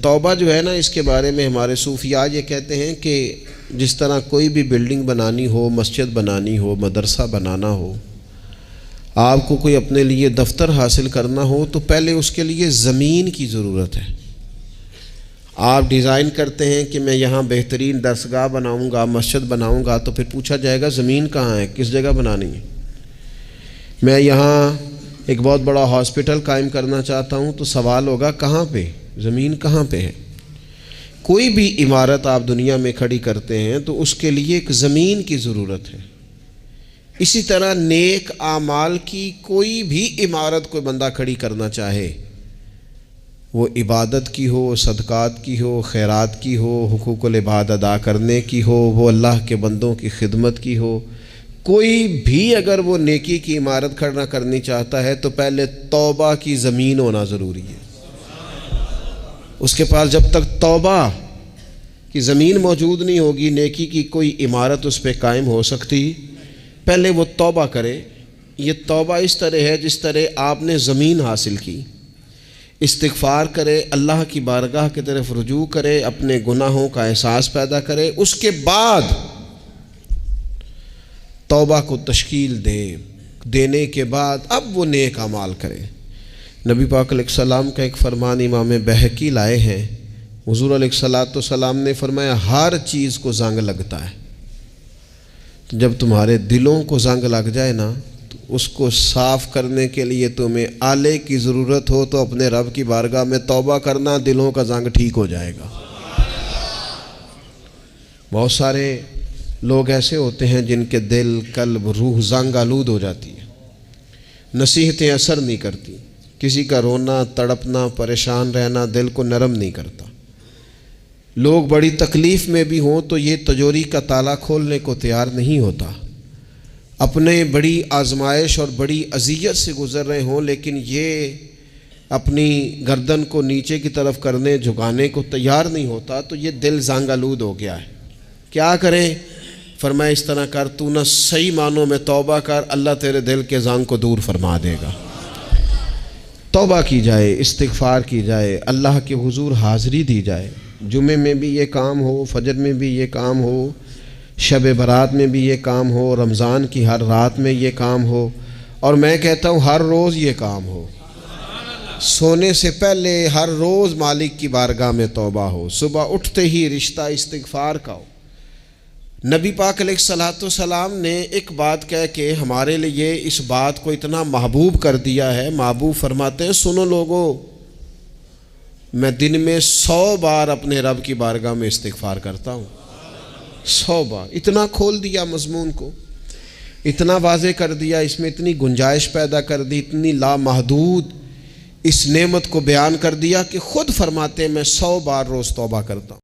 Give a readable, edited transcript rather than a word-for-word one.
توبہ جو ہے نا، اس کے بارے میں ہمارے صوفیاء یہ کہتے ہیں کہ جس طرح کوئی بھی بلڈنگ بنانی ہو، مسجد بنانی ہو، مدرسہ بنانا ہو، آپ کو کوئی اپنے لیے دفتر حاصل کرنا ہو تو پہلے اس کے لیے زمین کی ضرورت ہے۔ آپ ڈیزائن کرتے ہیں کہ میں یہاں بہترین درسگاہ بناؤں گا، مسجد بناؤں گا، تو پھر پوچھا جائے گا زمین کہاں ہے، کس جگہ بنانی ہے۔ میں یہاں ایک بہت بڑا ہاسپٹل قائم کرنا چاہتا ہوں تو سوال ہوگا کہاں پہ، زمین کہاں پہ ہے۔ کوئی بھی عمارت آپ دنیا میں کھڑی کرتے ہیں تو اس کے لیے ایک زمین کی ضرورت ہے۔ اسی طرح نیک اعمال کی کوئی بھی عمارت کوئی بندہ کھڑی کرنا چاہے، وہ عبادت کی ہو، صدقات کی ہو، خیرات کی ہو، حقوق العباد ادا کرنے کی ہو، وہ اللہ کے بندوں کی خدمت کی ہو، کوئی بھی اگر وہ نیکی کی عمارت کھڑا کرنی چاہتا ہے تو پہلے توبہ کی زمین ہونا ضروری ہے۔ اس کے پاس جب تک توبہ کی زمین موجود نہیں ہوگی، نیکی کی کوئی عمارت اس پہ قائم ہو سکتی۔ پہلے وہ توبہ کرے۔ یہ توبہ اس طرح ہے جس طرح آپ نے زمین حاصل کی، استغفار کرے، اللہ کی بارگاہ کی طرف رجوع کرے، اپنے گناہوں کا احساس پیدا کرے، اس کے بعد توبہ کو تشکیل دینے کے بعد اب وہ نیک اعمال کرے۔ نبی پاک علیہ السلام کا ایک فرمان امام بہقی لائے ہیں، حضور علیہ السلام نے فرمایا ہر چیز کو زنگ لگتا ہے، تو جب تمہارے دلوں کو زنگ لگ جائے نا تو اس کو صاف کرنے کے لیے تمہیں آلے کی ضرورت ہو تو اپنے رب کی بارگاہ میں توبہ کرنا، دلوں کا زنگ ٹھیک ہو جائے گا۔ بہت سارے لوگ ایسے ہوتے ہیں جن کے دل، قلب، روح زنگ آلود ہو جاتی ہے، نصیحتیں اثر نہیں کرتی، کسی کا رونا، تڑپنا، پریشان رہنا دل کو نرم نہیں کرتا۔ لوگ بڑی تکلیف میں بھی ہوں تو یہ تجوری کا تالا کھولنے کو تیار نہیں ہوتا، اپنے بڑی آزمائش اور بڑی اذیت سے گزر رہے ہوں لیکن یہ اپنی گردن کو نیچے کی طرف کرنے، جھکانے کو تیار نہیں ہوتا، تو یہ دل زنگ آلود ہو گیا ہے۔ کیا کریں؟ فرمایا اس طرح کر، تو نہ صحیح معنوں میں توبہ کر، اللہ تیرے دل کے زنگ کو دور فرما دے گا۔ توبہ کی جائے، استغفار کی جائے، اللہ کے حضور حاضری دی جائے، جمعے میں بھی یہ کام ہو، فجر میں بھی یہ کام ہو، شب برات میں بھی یہ کام ہو، رمضان کی ہر رات میں یہ کام ہو، اور میں کہتا ہوں ہر روز یہ کام ہو۔ سونے سے پہلے ہر روز مالک کی بارگاہ میں توبہ ہو، صبح اٹھتے ہی رشتہ استغفار کا ہو۔ نبی پاک علیہ السلام نے ایک بات کہہ کے ہمارے لیے اس بات کو اتنا محبوب کر دیا ہے۔ محبوب فرماتے ہیں سنو لوگو، میں دن میں 100 بار اپنے رب کی بارگاہ میں استغفار کرتا ہوں، 100 بار۔ اتنا کھول دیا مضمون کو، اتنا واضح کر دیا، اس میں اتنی گنجائش پیدا کر دی، اتنی لامحدود اس نعمت کو بیان کر دیا کہ خود فرماتے ہیں میں 100 بار روز توبہ کرتا ہوں۔